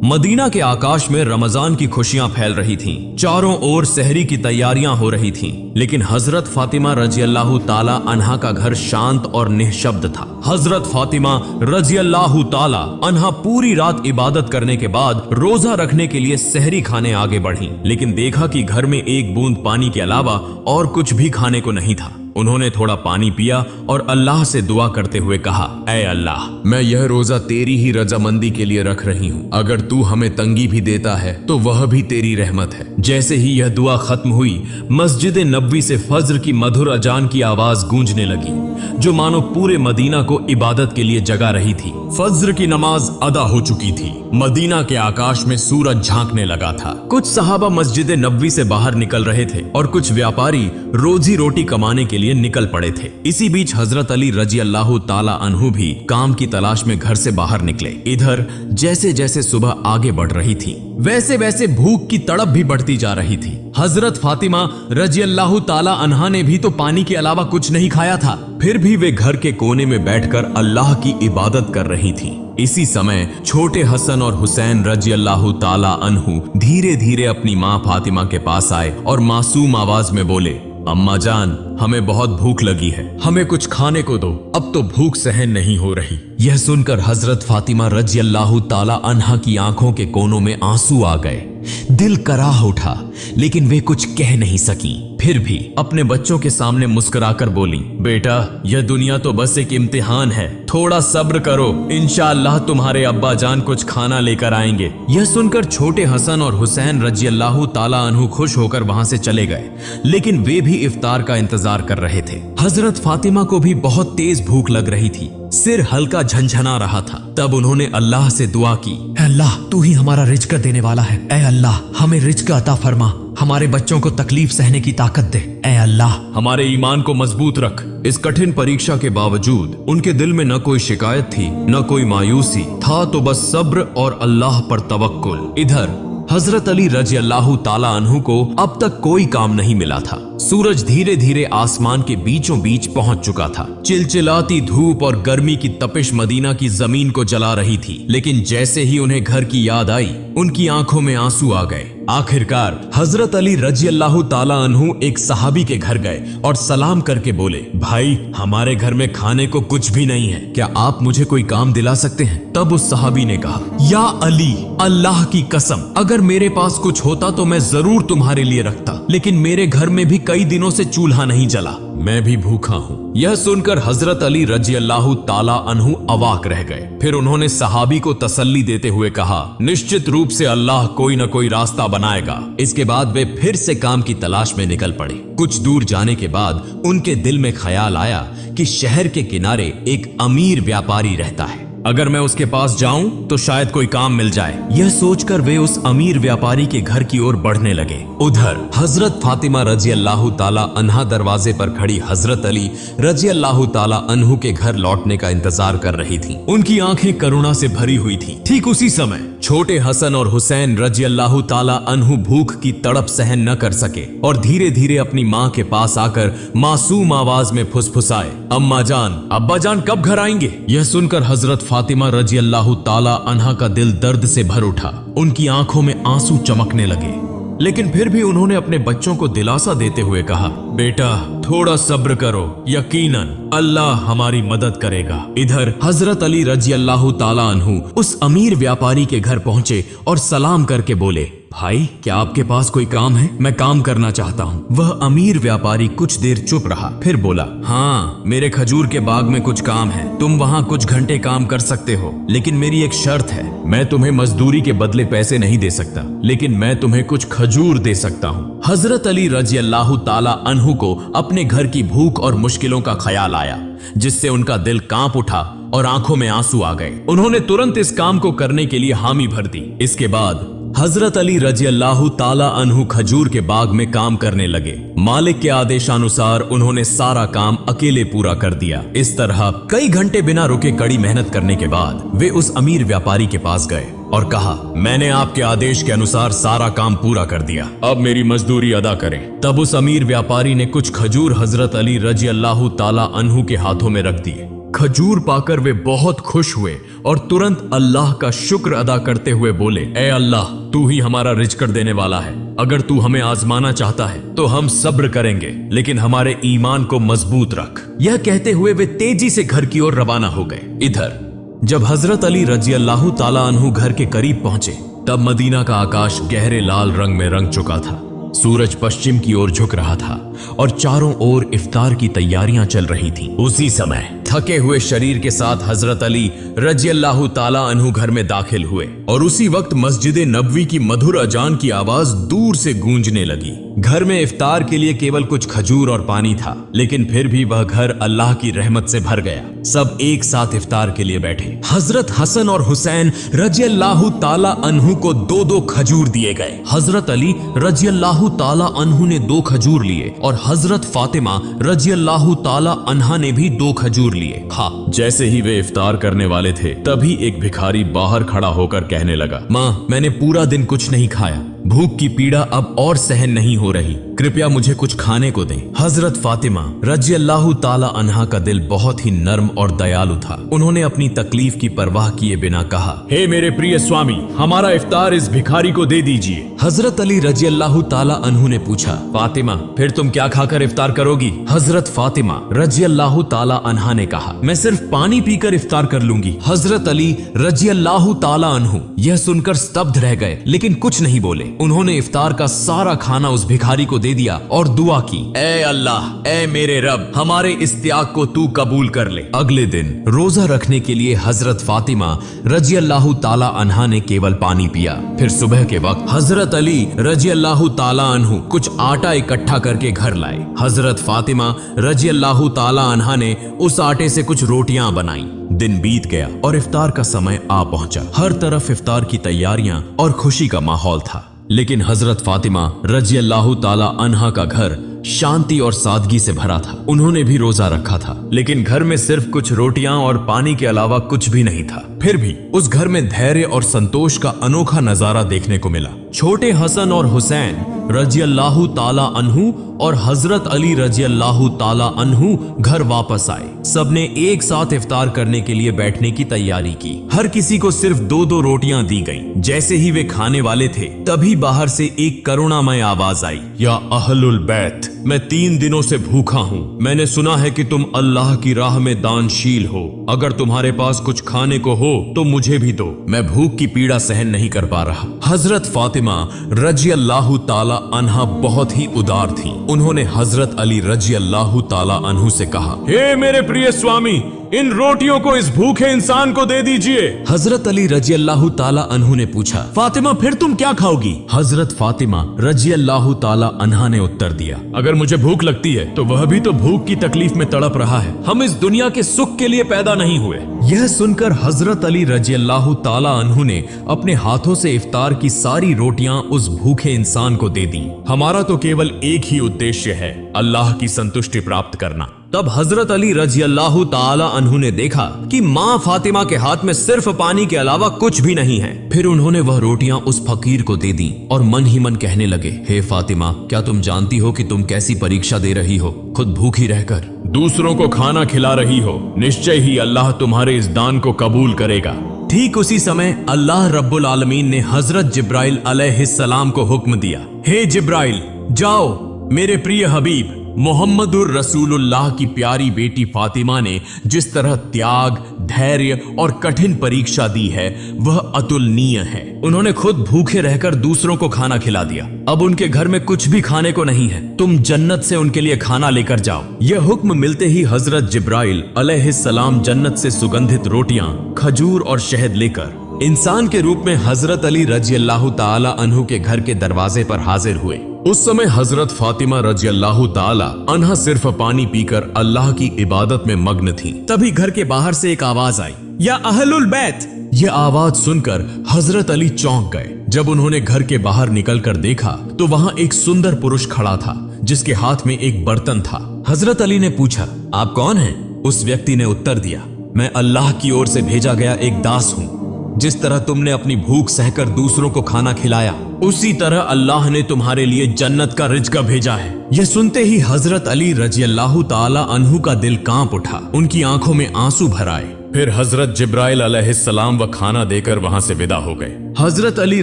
Medina के आकाश में रमजान की खुशियां फैल रही थीं। चारों ओर सहरी की तैयारियां हो रही थीं, लेकिन हजरत फातिमा रजी अल्लाह ताला अन्हा का घर शांत और निःशब्द था। हजरत फातिमा रजी अल्लाह ताला अन्हा पूरी रात इबादत करने के बाद रोजा रखने के लिए सहरी खाने आगे बढ़ी, लेकिन देखा कि घर में एक बूंद पानी के अलावा और कुछ भी खाने को नहीं था। उन्होंने थोड़ा पानी पिया और अल्लाह से दुआ करते हुए कहा, ऐ अल्लाह, मैं यह रोजा तेरी ही रजामंदी के लिए रख रही हूँ। अगर तू हमें तंगी भी देता है तो वह भी तेरी रहमत है। जैसे ही यह दुआ खत्म हुई, मस्जिद नबवी से फज्र की मधुर अजान की आवाज गूंजने लगी, जो मानो पूरे मदीना को इबादत के लिए जगा रही थी। फज्र की नमाज अदा हो चुकी थी। मदीना के आकाश में सूरज झांकने लगा था। कुछ सहाबा मस्जिद नबवी से बाहर निकल रहे थे और कुछ व्यापारी रोजी रोटी कमाने के लिए निकल पड़े थे। इसी बीच हजरत अली रजी अल्लाह ताला अन्हु भी काम की तलाश में घर से बाहर निकले। इधर जैसे जैसे सुबह आगे बढ़ रही थी, वैसे वैसे भूख की तड़प भी बढ़ती जा रही थी। हजरत फातिमा रजी अल्लाह ताला अन्हा ने भी तो पानी के अलावा कुछ नहीं खाया था, फिर भी वे घर के कोने में बैठकर अल्लाह की इबादत कर रही थी। इसी समय छोटे हसन और हुसैन रजी अल्लाह ताला अन्हु धीरे धीरे अपनी माँ फातिमा के पास आए और मासूम आवाज में बोले, अम्मा जान, हमें बहुत भूख लगी है, हमें कुछ खाने को दो, अब तो भूख सहन नहीं हो रही। यह सुनकर हजरत फातिमा रजी अल्लाह ताला अन्हा की आंखों के कोनों में आंसू आ गए। दिल कराह उठा, लेकिन वे कुछ कह नहीं सकी। फिर भी अपने बच्चों के सामने मुस्कुराकर बोली, बेटा, यह दुनिया तो बस एक इम्तिहान है, थोड़ा सब्र करो, इंशाअल्लाह तुम्हारे अब्बा जान कुछ खाना लेकर आएंगे। यह सुनकर छोटे हसन और हुसैन रजी अल्लाह ताला अन्हु खुश होकर वहां से चले गए, लेकिन वे भी इफ्तार का इंतजार कर रहे थे। हजरत फातिमा को भी बहुत तेज भूख लग रही थी, सिर हल्का झंझना रहा था। तब उन्होंने अल्लाह से दुआ की, अल्लाह, तू ही हमारा रिज्क देने वाला है, ऐ अल्लाह, हमें रिज्क अता फरमा, हमारे बच्चों को तकलीफ सहने की ताकत दे, ऐ अल्लाह, हमारे ईमान को मजबूत रख। इस कठिन परीक्षा के बावजूद उनके दिल में न कोई शिकायत थी, न कोई मायूसी था, तो बस सब्र और अल्लाह पर तवक्कुल। इधर हजरत अली रजी अल्लाह ताला अन्हु को अब तक कोई काम नहीं मिला था। सूरज धीरे धीरे आसमान के बीचों बीच पहुंच चुका था। चिलचिलाती धूप और गर्मी की तपिश मदीना की जमीन को जला रही थी, लेकिन जैसे ही उन्हें घर की याद आई, उनकी आंखों में आंसू आ गए। आखिरकार हजरत अली रजी अल्लाह ताला अन्हु एक सहाबी के घर गए और सलाम करके बोले, भाई, हमारे घर में खाने को कुछ भी नहीं है, क्या आप मुझे कोई काम दिला सकते हैं? तब उस सहाबी ने कहा, या अली, अल्लाह की कसम, अगर मेरे पास कुछ होता तो मैं जरूर तुम्हारे लिए रखता, लेकिन मेरे घर में भी कई दिनों से चूल्हा नहीं जला, मैं भी भूखा हूँ। यह सुनकर हजरत अली रजी अल्लाह ताला अन्हु अवाक रह गए। फिर उन्होंने सहाबी को तसल्ली देते हुए कहा, निश्चित रूप से अल्लाह कोई न कोई रास्ता बनाएगा। इसके बाद वे फिर से काम की तलाश में निकल पड़े। कुछ दूर जाने के बाद उनके दिल में ख्याल आया कि शहर के किनारे एक अमीर व्यापारी रहता है, अगर मैं उसके पास जाऊं तो शायद कोई काम मिल जाए। यह सोचकर वे उस अमीर व्यापारी के घर की ओर बढ़ने लगे। उधर हजरत फातिमा रजी अल्लाह ताला अन्हा दरवाजे पर खड़ी हजरत अली रजी अल्लाह ताला अन्हु के घर लौटने का इंतजार कर रही थीं। उनकी आंखें करुणा से भरी हुई थीं। ठीक उसी समय छोटे हसन और हुसैन रजी अल्लाह ताला अन्हु भूख की तड़प सहन न कर सके और धीरे धीरे अपनी माँ के पास आकर मासूम आवाज में फुसफुसाए, अम्मा जान, अब्बा जान कब घर आएंगे? यह सुनकर हजरत फातिमा रजी अल्लाह ताला अन्हा का दिल दर्द से भर उठा। उनकी आंखों में आंसू चमकने लगे, लेकिन फिर भी उन्होंने अपने बच्चों को दिलासा देते हुए कहा, बेटा, थोड़ा सब्र करो, यकीनन अल्लाह हमारी मदद करेगा। इधर हजरत अली रजी अल्लाह ताला अन्हु उस अमीर व्यापारी के घर पहुंचे और सलाम करके बोले, भाई, क्या आपके पास कोई काम है? मैं काम करना चाहता हूँ। वह अमीर व्यापारी कुछ देर चुप रहा, फिर बोला, हाँ, मेरे खजूर के बाग में कुछ काम है, तुम वहाँ कुछ घंटे काम कर सकते हो, लेकिन मेरी एक शर्त है, मैं तुम्हें मजदूरी के बदले पैसे नहीं दे सकता, लेकिन मैं तुम्हें कुछ खजूर दे सकता हूँ। हजरत अली रजी अल्लाह ताला अन्हु को अपने घर की भूख और मुश्किलों का ख्याल आया, जिससे उनका दिल कांप उठा और आंखों में आंसू आ गए। उन्होंने तुरंत इस काम को करने के लिए हामी भर दी। इसके बाद हजरत अली रजी अल्लाह ताला अन्हु खजूर के बाग में काम करने लगे। मालिक के आदेशानुसार उन्होंने सारा काम अकेले पूरा कर दिया। इस तरह कई घंटे बिना रुके कड़ी मेहनत करने के बाद वे उस अमीर व्यापारी के पास गए और कहा, मैंने आपके आदेश के अनुसार सारा काम पूरा कर दिया, अब मेरी मजदूरी अदा करें। तब उस अमीर व्यापारी ने कुछ खजूर हजरत अली रजी अल्लाह ताला अन्हु के हाथों में रख दिए। खजूर पाकर वे बहुत खुश हुए और तुरंत अल्लाह का शुक्र अदा करते हुए बोले, ए अल्लाह, तू ही हमारा रिज़्क़ देने वाला है। अगर तू हमें आजमाना चाहता है तो हम सब्र करेंगे, लेकिन हमारे ईमान को मजबूत रख। यह कहते हुए वे तेजी से घर की ओर रवाना हो गए। इधर जब हजरत अली रजी अल्लाह ताला अन्हु घर के करीब पहुंचे, तब मदीना का आकाश गहरे लाल रंग में रंग चुका था। सूरज पश्चिम की ओर झुक रहा था और चारों ओर इफ्तार की तैयारियां चल रही थीं। उसी समय थके हुए शरीर के साथ हजरत अली रजी अल्लाह ताला अन्हु घर में दाखिल हुए और उसी वक्त मस्जिद नबवी की मधुर अजान की आवाज दूर से गूंजने लगी। घर में इफ्तार के लिए केवल कुछ खजूर और पानी था, लेकिन फिर भी वह घर अल्लाह की रहमत से भर गया। सब एक साथ इफ्तार के लिए बैठे। हजरत हसन और हुसैन रजी अल्लाह ताला अन्हु को 2-2 खजूर दिए गए। हजरत अली रजी अल्लाह ताला अन्हु ने 2 खजूर लिए और हजरत फातिमा रजी अल्लाह ताला अन्हा ने भी 2 खजूर लिए। जैसे ही वे इफ्तार करने वाले थे, तभी एक भिखारी बाहर खड़ा होकर कहने लगा, माँ, मैंने पूरा दिन कुछ नहीं खाया, भूख की पीड़ा अब और सहन नहीं हो रही, कृपया मुझे कुछ खाने को दें। हजरत फातिमा रजी अल्लाह ताला अन्हा का दिल बहुत ही नर्म और दयालु था। उन्होंने अपनी तकलीफ की परवाह किए बिना कहा, हे मेरे प्रिय स्वामी, हमारा इफ्तार इस भिखारी को दे दीजिए। हजरत अली रजी अल्लाह ताला अन्हु ने पूछा, फातिमा, फिर तुम क्या खाकर इफ्तार करोगी? हजरत फातिमा रजी अल्लाह ताला अन्हा ने कहा, मैं सिर्फ पानी पीकर इफ्तार कर लूंगी। हजरत अली रजी अल्लाह ताला अन्हु यह सुनकर स्तब्ध रह गए, लेकिन कुछ नहीं बोले। उन्होंने इफ्तार का सारा खाना उस भिखारी को दे दिया और दुआ की, ए अल्लाह, ए मेरे रब, हमारे इस त्याग को तू कबूल कर ले। अगले दिन रोजा रखने के लिए हजरत फातिमा रजी अल्लाह ताला अन्हा ने केवल पानी पिया। फिर सुबह के वक्त हजरत अली रजी अल्लाह ताला अन्हु कुछ आटा इकट्ठा करके घर लाए। हजरत फातिमा रजी अल्लाह ताला अन्हा ने उस आटे से कुछ रोटियां बनाई। दिन बीत गया और इफ्तार का समय आ पहुंचा। हर तरफ इफ्तार की तैयारियां और खुशी का माहौल था, लेकिन हजरत फातिमा रजी अल्लाह ताला अन्हा का घर शांति और सादगी से भरा था। उन्होंने भी रोजा रखा था, लेकिन घर में सिर्फ कुछ रोटियां और पानी के अलावा कुछ भी नहीं था। फिर भी उस घर में धैर्य और संतोष का अनोखा नजारा देखने को मिला। छोटे हसन और हुसैन रजी अल्लाह ताला अन्हु और हजरत अली रजी अल्लाह ताला अन्हु घर वापस आए। सबने एक साथ इफ्तार करने के लिए बैठने की तैयारी की। हर किसी को सिर्फ 2-2 रोटियां दी गईं। जैसे ही वे खाने वाले थे, तभी बाहर से एक करुणामय आवाज आई, या अहलुल बैत, मैं 3 दिनों से भूखा हूँ। मैंने सुना है कि तुम अल्लाह की राह में दानशील हो। अगर तुम्हारे पास कुछ खाने को हो तो मुझे भी दो, मैं भूख की पीड़ा सहन नहीं कर पा रहा। हजरत फातिमा रजी अल्लाह ताला अन्हा बहुत ही उदार थी। उन्होंने हजरत अली रजी अल्लाह ताला अन्हु से कहा, हे मेरे प्रिय स्वामी, इन रोटियों को इस भूखे इंसान को दे दीजिए। हजरत अली रजी अल्लाह ताला अन्हु ने पूछा, फातिमा, फिर तुम क्या खाओगी? हजरत फातिमा रजी अल्लाह ताला अन्हा ने उत्तर दिया, अगर मुझे भूख लगती है तो वह भी तो भूख की तकलीफ में तड़प रहा है। हम इस दुनिया के सुख के लिए पैदा नहीं हुए। यह सुनकर हजरत अली रजी अल्लाह ताला अन्हु ने अपने हाथों से इफ्तार की सारी रोटियां उस भूखे इंसान को दे दी। हमारा तो केवल एक ही उद्देश्य है, अल्लाह की संतुष्टि प्राप्त करना। तब हजरत अली रजी अल्लाह ताला अन्हु ने देखा कि माँ फातिमा के हाथ में सिर्फ पानी के अलावा कुछ भी नहीं है। फिर उन्होंने वह रोटियां उस फकीर को दे दी और मन ही मन कहने लगे, हे फातिमा, क्या तुम जानती हो कि तुम कैसी परीक्षा दे रही हो? खुद भूखी रहकर दूसरों को खाना खिला रही हो। निश्चय ही अल्लाह तुम्हारे इस दान को कबूल करेगा। ठीक उसी समय अल्लाह रब्बुल आलमीन ने हजरत जिब्राइल अलैहिस्सलाम को हुक्म दिया, हे जिब्राइल, जाओ, मेरे प्रिय हबीब मोहम्मदुर रसूलुल्लाह की प्यारी बेटी फातिमा ने जिस तरह त्याग, धैर्य और कठिन परीक्षा दी है, वह अतुलनीय है। उन्होंने खुद भूखे रहकर दूसरों को खाना खिला दिया। अब उनके घर में कुछ भी खाने को नहीं है। तुम जन्नत से उनके लिए खाना लेकर जाओ। यह हुक्म मिलते ही हजरत जिब्राइल अलैहिस्सलाम जन्नत से सुगंधित रोटियां, खजूर और शहद लेकर इंसान के रूप में हजरत अली रजी अल्लाह ताला अन्हु के घर के दरवाजे पर हाजिर हुए। उस समय हजरत फातिमा रजी अल्लाह ताला अन्हा सिर्फ पानी पीकर अल्लाह की इबादत में मग्न थी। तभी घर के बाहर से एक आवाज आई, या अहलुल बैत। यह आवाज सुनकर हजरत अली चौंक गए। जब उन्होंने घर के बाहर निकलकर देखा तो वहां एक सुंदर पुरुष खड़ा था, जिसके हाथ में एक बर्तन था। हजरत अली ने पूछा, आप कौन हैं? उस व्यक्ति ने उत्तर दिया, मैं अल्लाह की ओर से भेजा गया एक दास हूँ। जिस तरह तुमने अपनी भूख सहकर दूसरों को खाना खिलाया, उसी तरह अल्लाह ने तुम्हारे लिए जन्नत का रिज़्क भेजा है। यह सुनते ही हजरत अली रजी अल्लाह ताला अन्हु का दिल कांप उठा, उनकी आंखों में आंसू भर आए। फिर हजरत जिब्राइल अलैहिस्सलाम व खाना देकर वहां से विदा हो गए। हजरत अली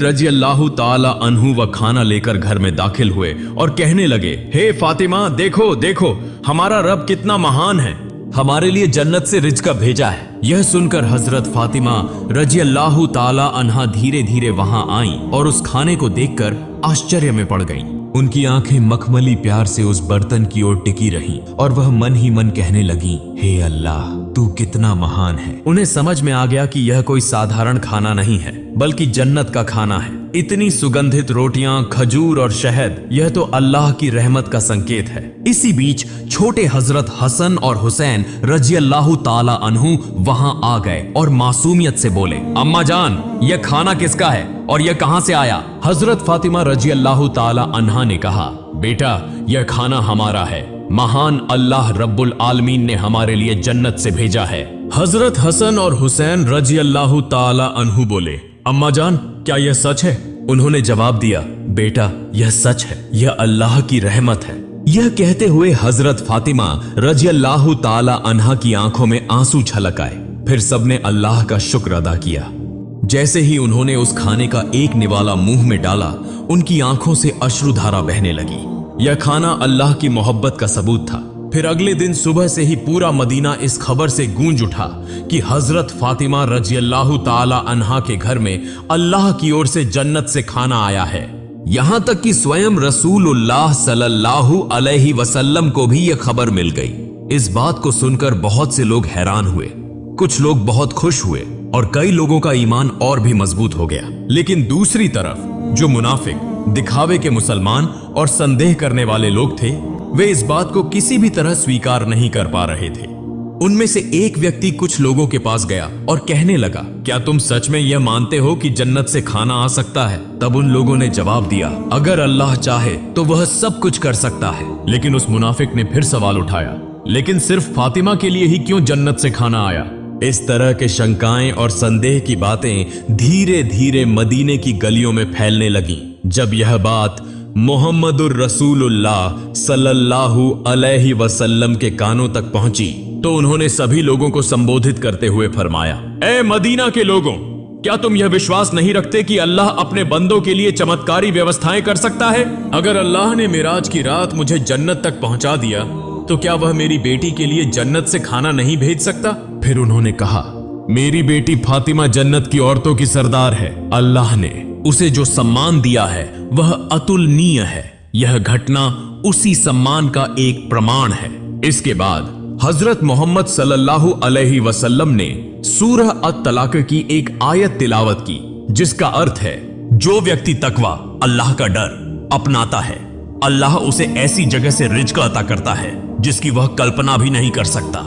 रजी अल्लाह ताला अन्हु व खाना लेकर घर में दाखिल हुए और कहने लगे, हे फातिमा, देखो देखो हमारा रब कितना महान है, हमारे लिए जन्नत से रिज़्क भेजा है। यह सुनकर हजरत फातिमा रजी अल्लाह ताला अन्हा धीरे धीरे वहां आई और उस खाने को देखकर आश्चर्य में पड़ गईं। उनकी आंखें मखमली प्यार से उस बर्तन की ओर टिकी रहीं और वह मन ही मन कहने लगी, हे अल्लाह, तू कितना महान है। उन्हें समझ में आ गया कि यह कोई साधारण खाना नहीं है, बल्कि जन्नत का खाना है। इतनी सुगंधित रोटियां, खजूर और शहद, यह तो अल्लाह की रहमत का संकेत है। इसी बीच छोटे हजरत हसन और हुसैन रजी अल्लाह ताला अन्हु वहां आ गए और मासूमियत से बोले, अम्मा जान, यह खाना किसका है और यह कहां से आया? हजरत फातिमा रजी अल्लाह ताला अन्हा ने कहा, बेटा, यह खाना हमारा है, महान अल्लाह रब्बुल आलमीन ने हमारे लिए जन्नत से भेजा है। हजरत हसन और हुसैन रजी अल्लाह ताला अन्हु बोले, अम्मा जान, क्या यह सच है? उन्होंने जवाब दिया, बेटा, यह सच है, यह अल्लाह की रहमत है। यह कहते हुए हजरत फातिमा रजी अल्लाह ताला अन्हा की आंखों में आंसू छलक आए। फिर सबने अल्लाह का शुक्र अदा किया। जैसे ही उन्होंने उस खाने का एक निवाला मुंह में डाला, उनकी आंखों से अश्रुधारा बहने लगी। यह खाना अल्लाह की मोहब्बत का सबूत था। फिर अगले दिन सुबह से ही पूरा मदीना इस खबर से गूंज उठा कि हजरत फातिमा रजी अल्लाह ताला अन्हा के घर में अल्लाह की ओर से जन्नत से खाना आया है। यहां तक कि स्वयं रसूलुल्लाह सल्लल्लाहु अलैहि वसल्लम को भी यह खबर मिल गई। इस बात को सुनकर बहुत से लोग हैरान हुए, कुछ लोग बहुत खुश हुए और कई लोगों का ईमान और भी मजबूत हो गया। लेकिन दूसरी तरफ जो मुनाफिक, दिखावे के मुसलमान और संदेह करने वाले लोग थे, वे इस बात को किसी भी तरह स्वीकार नहीं कर पा रहे थे। उनमें से एक व्यक्ति कुछ लोगों के पास गया और कहने लगा, क्या तुम सच में यह मानते हो कि जन्नत से खाना आ सकता है? तब उन लोगों ने जवाब दिया, अगर अल्लाह चाहे तो वह सब कुछ कर सकता है। लेकिन उस मुनाफिक ने फिर सवाल उठाया, लेकिन सिर्फ फातिमा के लिए ही क्यों जन्नत से खाना आया? इस तरह के शंकाएं और संदेह की बातें धीरे धीरे मदीने की गलियों में फैलने लगीं। जब यह बात मोहम्मदुर रसूलुल्लाह सल्लल्लाहु अलैहि वसल्लम के कानों तक पहुंची तो उन्होंने सभी लोगों को संबोधित करते हुए फरमाया, ए मदीना के लोगों, क्या तुम यह विश्वास नहीं रखते कि अल्लाह अपने बंदों के लिए चमत्कारी व्यवस्थाएं कर सकता है? अगर अल्लाह ने मिराज की रात मुझे जन्नत तक पहुंचा दिया तो क्या वह मेरी बेटी के लिए जन्नत से खाना नहीं भेज सकता? फिर उन्होंने कहा, मेरी बेटी फातिमा जन्नत की औरतों की सरदार है। अल्लाह ने उसे जो सम्मान दिया है वह अतुलनीय है। यह घटना उसी सम्मान का एक प्रमाण है। इसके बाद हजरत मोहम्मद सल्लल्लाहु अलैहि वसल्लम ने सूरह अत-तलाक की एक आयत तिलावत की, जिसका अर्थ है, जो व्यक्ति तकवा, अल्लाह का डर अपनाता है, अल्लाह उसे ऐसी जगह से रिज़्क अता करता है जिसकी वह कल्पना भी नहीं कर सकता।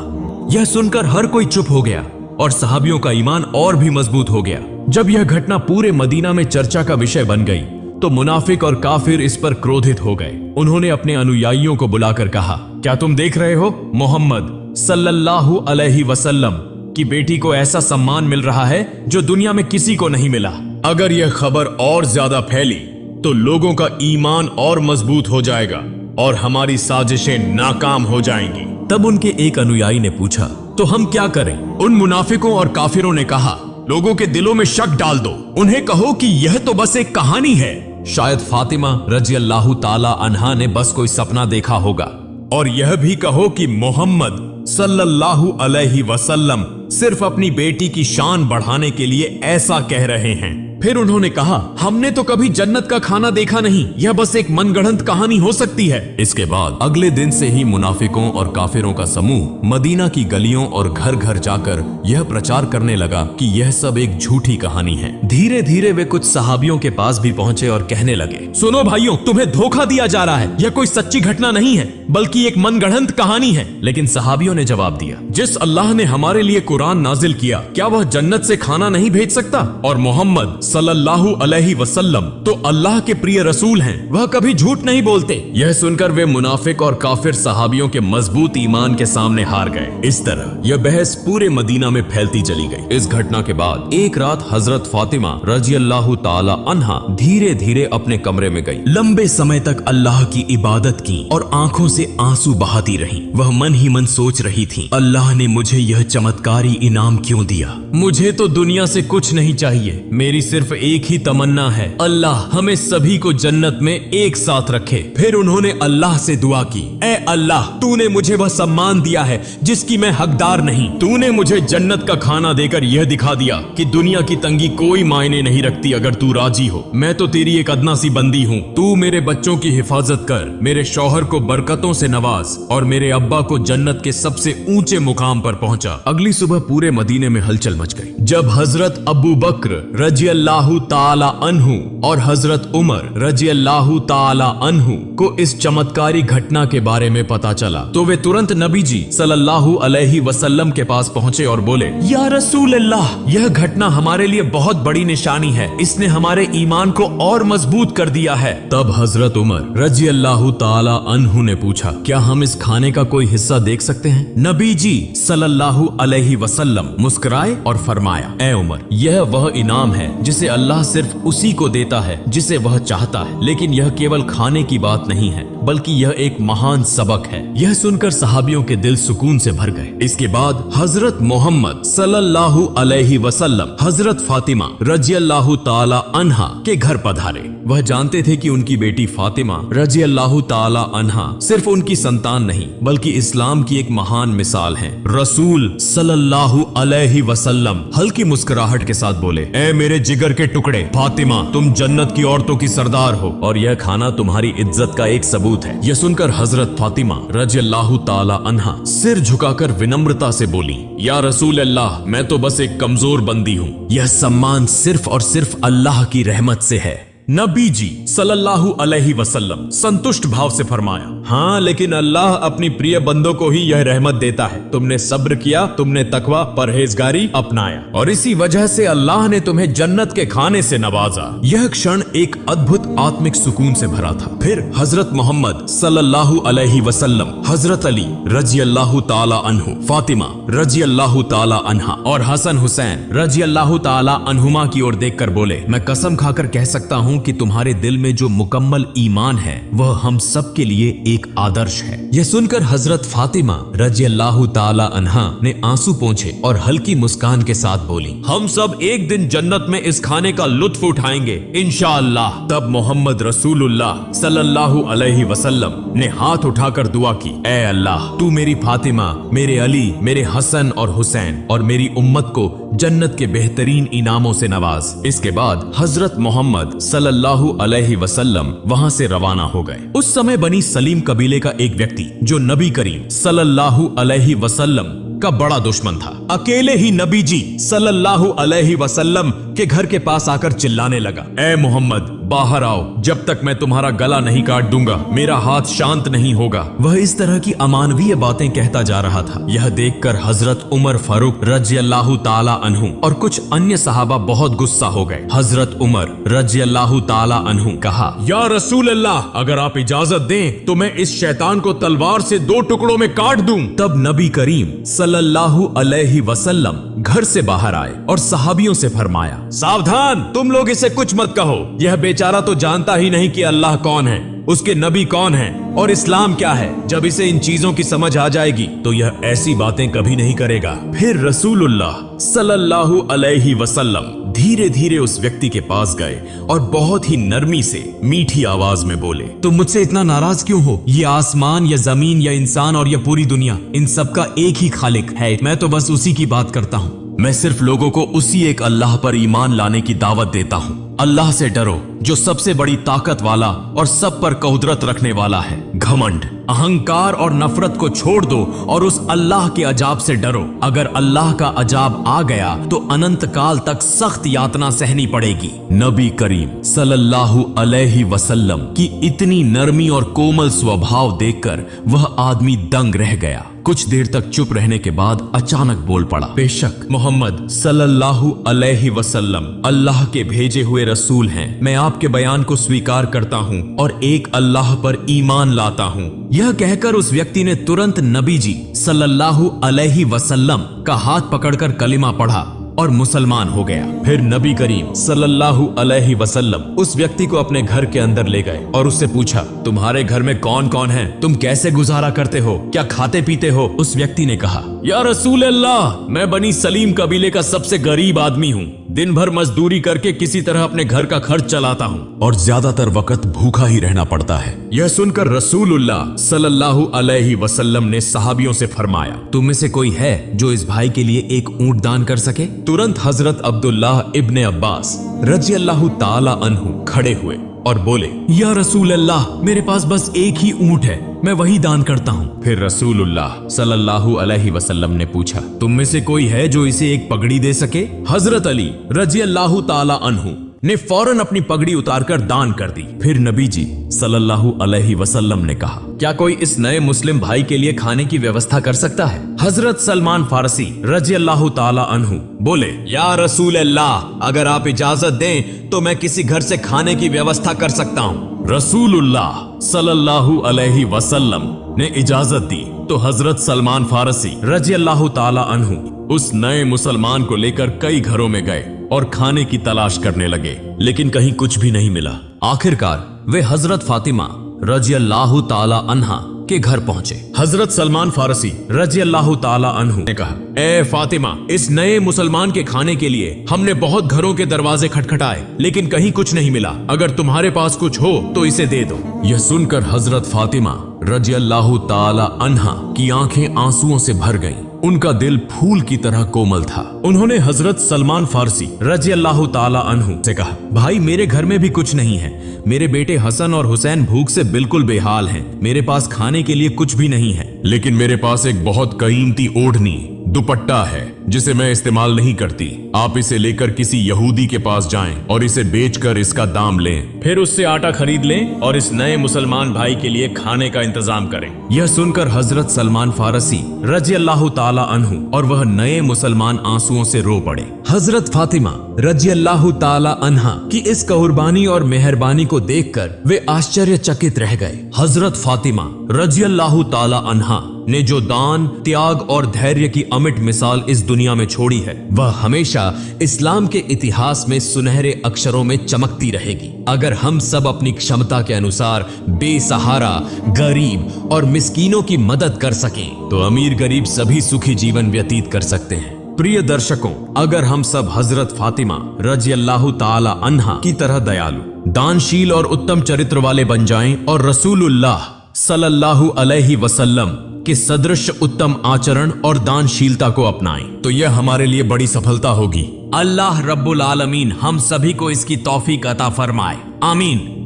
यह सुनकर हर कोई चुप हो गया और सहाबियों का ईमान और भी मजबूत हो गया। जब यह घटना पूरे मदीना में चर्चा का विषय बन गई तो मुनाफिक और काफिर इस पर क्रोधित हो गए। उन्होंने अपने अनुयायियों को बुलाकर कहा, क्या तुम देख रहे हो, मोहम्मद सल्लल्लाहु अलैहि वसल्लम की बेटी को ऐसा सम्मान मिल रहा है जो दुनिया में किसी को नहीं मिला। अगर यह खबर और ज्यादा फैली तो लोगों का ईमान और मजबूत हो जाएगा और हमारी साजिशें नाकाम हो जाएंगी। तब उनके एक अनुयायी ने पूछा, तो हम क्या करें? उन मुनाफिकों और काफिरों ने कहा, लोगों के दिलों में शक डाल दो, उन्हें कहो कि यह तो बस एक कहानी है। शायद फातिमा रजी अल्लाह ताला अन्हा ने बस कोई सपना देखा होगा। और यह भी कहो कि मोहम्मद सल्लल्लाहु अलैहि वसल्लम सिर्फ अपनी बेटी की शान बढ़ाने के लिए ऐसा कह रहे हैं। फिर उन्होंने कहा, हमने तो कभी जन्नत का खाना देखा नहीं, यह बस एक मनगढ़ंत कहानी हो सकती है। इसके बाद अगले दिन से ही मुनाफिकों और काफिरों का समूह मदीना की गलियों और घर घर जाकर यह प्रचार करने लगा कि यह सब एक झूठी कहानी है। धीरे धीरे वे कुछ सहाबियों के पास भी पहुंचे और कहने लगे, सुनो भाइयों, तुम्हें धोखा दिया जा रहा है, यह कोई सच्ची घटना नहीं है बल्कि एक मनगढ़ंत कहानी है। लेकिन सहाबियों ने जवाब दिया, जिस अल्लाह ने हमारे लिए कुरान नाजिल किया, क्या वह जन्नत से खाना नहीं भेज सकता? और मोहम्मद सल्लल्लाहु अलैहि वसल्लम तो अल्लाह के प्रिय रसूल हैं, वह कभी झूठ नहीं बोलते। यह सुनकर वे मुनाफिक और काफिर सहाबियों के मजबूत ईमान के सामने हार गए। इस तरह यह बहस पूरे मदीना में फैलती चली गई। इस घटना के बाद एक रात हजरत फातिमा रजी अल्लाह ताला अन्हा धीरे धीरे अपने कमरे में गई। लंबे समय तक अल्लाह की इबादत की और आंखों से आंसू बहाती रही। वह मन ही मन सोच रही थी, अल्लाह ने मुझे यह चमत्कारी इनाम क्यों दिया? मुझे तो दुनिया से कुछ नहीं चाहिए, मेरी सिर्फ एक ही तमन्ना है, अल्लाह हमें सभी को जन्नत में एक साथ रखे। फिर उन्होंने अल्लाह से दुआ की, ऐ अल्लाह, तूने मुझे वह सम्मान दिया है जिसकी मैं हकदार नहीं। तूने मुझे जन्नत का खाना देकर यह दिखा दिया कि दुनिया की तंगी कोई मायने नहीं रखती अगर तू राजी हो। मैं तो तेरी एक अदना सी बंदी हूँ। तू मेरे बच्चों की हिफाजत कर, मेरे शौहर को बरकतों से नवाज और मेरे अब्बा को जन्नत के सबसे ऊंचे मुकाम पर पहुंचा। अगली सुबह पूरे मदीने में हलचल मच गई। जब हजरत अबू बकर रजी अल्लाहु ताला अन्हु और हजरत उमर रजी अल्लाहु ताला अन्हु को इस चमत्कारी घटना के बारे में पता चला तो वे तुरंत नबी जी सल्लल्लाहु अलैहि वसल्लम के पास पहुंचे और बोले, या रसूल अल्लाह, यह घटना हमारे लिए बहुत बड़ी निशानी है, इसने हमारे ईमान को और मजबूत कर दिया है। तब हजरत उमर रजी अल्लाहु ताला अन्हु ने पूछा, क्या हम इस खाने का कोई हिस्सा देख सकते हैं? नबी जी सल्लल्लाहु अलैहि वसल्लम मुस्कुराए और फरमाया, ए उमर, यह वह इनाम है जिसे अल्लाह सिर्फ उसी को देता है जिसे वह चाहता है। लेकिन यह केवल खाने की बात नहीं है, बल्कि यह एक महान सबक है। यह सुनकर सहाबियों के दिल सुकून से भर गए। इसके बाद हजरत मोहम्मद सल्लल्लाहु अलैहि वसल्लम हजरत फातिमा रजी अल्लाहु ताला अन्हा के घर पधारे। वह जानते थे कि उनकी बेटी फातिमा रजी अल्लाहु ताला अन्हा सिर्फ उनकी संतान नहीं, बल्कि इस्लाम की एक महान मिसाल है। रसूल सल्लल्लाहु अलैहि वसल्लम हल्की मुस्कुराहट के साथ बोले, ए मेरे जिगर के टुकड़े, फातिमा, तुम जन्नत की औरतों की सरदार हो और यह खाना तुम्हारी इज्जत का एक सबूत है। यह सुनकर हजरत फातिमा रजी अल्लाहु ताला अन्हा सिर झुकाकर विनम्रता से बोली, या रसूल अल्लाह, मैं तो बस एक कमजोर बंदी हूँ। यह सम्मान सिर्फ और सिर्फ अल्लाह की रहमत से है। नबी जी सल्लल्लाहु अलैहि वसल्लम संतुष्ट भाव से फरमाया, हाँ, लेकिन अल्लाह अपनी प्रिय बंदों को ही यह रहमत देता है। तुमने सब्र किया, तुमने तकवा परहेजगारी अपनाया और इसी वजह से अल्लाह ने तुम्हें जन्नत के खाने से नवाजा। यह क्षण एक अद्भुत आत्मिक सुकून से भरा था। फिर हजरत मोहम्मद सल्लल्लाहु अलैहि वसल्लम हजरत अली रजी अल्लाहु ताला अन्हु, फातिमा रजी अल्लाहु ताला अन्हा और हसन हुसैन रजी अल्लाहु ताला अन्हुमा की ओर देखकर बोले, मैं कसम खाकर कह सकता हूँ कि तुम्हारे दिल में जो मुकम्मल ईमान है वह हम सब के लिए एक आदर्श है। यह सुनकर हजरत फातिमा रजी अल्लाहु ताला अन्हा ने आंसू पोंछे और हल्की मुस्कान के साथ बोली, हम सब एक दिन जन्नत में इस खाने का लुत्फ उठाएंगे इंशाअल्लाह। तब मोहम्मद रसूलुल्लाह सल्लल्लाहु अलैहि वसल्लम ने हाथ उठाकर दुआ की, ए अल्लाह, तू मेरी फातिमा, मेरे अली, मेरे हसन और हुसैन और मेरी उम्मत को जन्नत के बेहतरीन इनामों से नवाज। इसके बाद हजरत मोहम्मद सल्लल्लाहु अलैहि वसल्लम वहां से रवाना हो गए। उस समय बनी सलीम कबीले का एक व्यक्ति जो नबी करीम सल्लल्लाहु अलैहि वसल्लम का बड़ा दुश्मन था, अकेले ही नबी जी सल्लल्लाहु अलैहि वसल्लम के घर के पास आकर चिल्लाने लगा, ए मोहम्मद, बाहर आओ, जब तक मैं तुम्हारा गला नहीं काट दूंगा मेरा हाथ शांत नहीं होगा। वह इस तरह की अमानवीय बातें कहता जा रहा था। यह देखकर हजरत उमर फारूक रजी अल्लाहु ताला अन्हु और कुछ अन्य सहाबा बहुत गुस्सा हो गए। हजरत उमर रजी अल्लाहु ताला अन्हु कहा, या रसूल अल्लाह, अगर आप इजाजत दें तो मैं इस शैतान को तलवार से 2 टुकड़ों में काट दूं। तब नबी करीम सल्लल्लाहु अलैहि वसल्लम घर से बाहर आए और सहाबियों से फरमाया, सावधान, तुम लोग इसे कुछ मत कहो। यह बेचारा तो जानता ही नहीं कि अल्लाह कौन है, उसके नबी कौन हैं और इस्लाम क्या है। जब इसे इन चीजों की समझ आ जाएगी तो यह ऐसी बातें कभी नहीं करेगा। फिर रसूलुल्लाह सल्लल्लाहु अलैहि वसल्लम धीरे धीरे उस व्यक्ति के पास गए और बहुत ही नरमी से मीठी आवाज में बोले, तुम मुझसे इतना नाराज क्यों हो? ये आसमान या जमीन या इंसान और यह पूरी दुनिया, इन सब का एक ही खालिक है। मैं तो बस उसी की बात करता हूँ। मैं सिर्फ लोगों को उसी एक अल्लाह पर ईमान लाने की दावत देता हूँ। अल्लाह से डरो जो सबसे बड़ी ताकत वाला और सब पर कुदरत रखने वाला है। घमंड, अहंकार और नफरत को छोड़ दो और उस अल्लाह के अजाब से डरो। अगर अल्लाह का अजाब आ गया तो अनंत काल तक सख्त यातना सहनी पड़ेगी। नबी करीम सल्लल्लाहु अलैहि वसल्लम की इतनी नरमी और कोमल स्वभाव देखकर वह आदमी दंग रह गया। कुछ देर तक चुप रहने के बाद अचानक बोल पड़ा, बेशक मोहम्मद सल्लल्लाहु अलैहि वसल्लम अल्लाह के भेजे हुए रसूल हैं। मैं आपके बयान को स्वीकार करता हूँ और एक अल्लाह पर ईमान लाता हूँ। यह कहकर उस व्यक्ति ने तुरंत नबी जी सल्लल्लाहु अलैहि वसल्लम का हाथ पकड़कर कलिमा पढ़ा और मुसलमान हो गया। फिर नबी करीम सल्लल्लाहु अलैहि वसल्लम उस व्यक्ति को अपने घर के अंदर ले गए और उससे पूछा, तुम्हारे घर में कौन कौन है? तुम कैसे गुजारा करते हो? क्या खाते पीते हो? उस व्यक्ति ने कहा, या रसूल अल्लाह, मैं बनी सलीम कबीले का सबसे गरीब आदमी हूँ। दिन भर मजदूरी करके किसी तरह अपने घर का खर्च चलाता हूँ और ज्यादातर वक्त भूखा ही रहना पड़ता है। यह सुनकर रसूलुल्लाह सल्लल्लाहु अलैहि वसल्लम ने सहाबियों से फरमाया, तुम में से कोई है जो इस भाई के लिए एक ऊंट दान कर सके? तुरंत हजरत अब्दुल्लाह इब्ने अब्बास रजी अल्लाह ताला अन्हु खड़े हुए और बोले, या रसूल अल्लाह, मेरे पास बस एक ही ऊंट है, मैं वही दान करता हूँ। फिर रसूलुल्लाह सल्लल्लाहु अलैहि वसल्लम ने पूछा, तुम में से कोई है जो इसे एक पगड़ी दे सके? हजरत अली रजी अल्लाह ताला अन्हु ने फौरन अपनी पगड़ी उतारकर दान कर दी। फिर नबी जी सल्लल्लाहु अलैहि वसल्लम ने कहा, क्या कोई इस नए मुस्लिम भाई के लिए खाने की व्यवस्था कर सकता है? हजरत सलमान फारसी रजी अल्लाह ताला अन्हु बोले, या रसूल अल्लाह, अगर आप इजाजत दें तो मैं किसी घर से खाने की व्यवस्था कर सकता हूँ। रसूलुल्लाह सल्लल्लाहु अलैहि वसल्लम ने इजाजत दी तो हजरत सलमान फारसी रजी अल्लाह ताला अन्हु उस नए मुसलमान को लेकर कई घरों में गए और खाने की तलाश करने लगे, लेकिन कहीं कुछ भी नहीं मिला। आखिरकार वे हजरत फातिमा रजी अल्लाह ताला अन्हा के घर पहुंचे। हजरत सलमान फारसी रजी अल्लाह ताला अन्हु ने कहा, ए फातिमा, इस नए मुसलमान के खाने के लिए हमने बहुत घरों के दरवाजे खटखटाए, लेकिन कहीं कुछ नहीं मिला। अगर तुम्हारे पास कुछ हो तो इसे दे दो। यह सुनकर हजरत फातिमा रजी अल्लाह ताला अन्हा की आंखें आंसुओं से भर गईं। उनका दिल फूल की तरह कोमल था। उन्होंने हजरत सलमान फारसी रजी अल्लाह ताला अन्हु से कहा, भाई, मेरे घर में भी कुछ नहीं है। मेरे बेटे हसन और हुसैन भूख से बिल्कुल बेहाल हैं। मेरे पास खाने के लिए कुछ भी नहीं है, लेकिन मेरे पास एक बहुत कीमती ओढ़नी दुपट्टा है जिसे मैं इस्तेमाल नहीं करती। आप इसे लेकर किसी यहूदी के पास जाएं और इसे बेचकर इसका दाम लें, फिर उससे आटा खरीद लें और इस नए मुसलमान भाई के लिए खाने का इंतजाम करें। यह सुनकर हजरत सलमान फारसी रजी अल्लाह ताला अन्हु और वह नए मुसलमान आंसुओं से रो पड़े। हजरत फातिमा रजी अल्लाह ताला अन्हा की इस कुर्बानी और मेहरबानी को देखकर वे आश्चर्यचकित रह गए। हजरत फातिमा रजी अल्लाह ताला अन्हा ने जो दान, त्याग और धैर्य की अमिट मिसाल इस दुनिया में छोड़ी है, वह हमेशा इस्लाम के इतिहास में सुनहरे अक्षरों में चमकती रहेगी। अगर हम सब अपनी क्षमता के अनुसार बेसहारा, गरीब और मिस्कीनों की मदद कर सकें तो अमीर गरीब सभी सुखी जीवन व्यतीत कर सकते हैं। प्रिय दर्शकों, अगर हम सब हजरत फातिमा रजी अल्लाह ताला अन्हा की तरह दयालु, दानशील और उत्तम चरित्र वाले बन जाएं और रसूलुल्लाह सल्लल्लाहु अलैहि वसल्लम के सदृश उत्तम आचरण और दानशीलता को अपनाएं तो यह हमारे लिए बड़ी सफलता होगी। अल्लाह रब्बुल आलमीन हम सभी को इसकी तौफीक अता फरमाए। आमीन।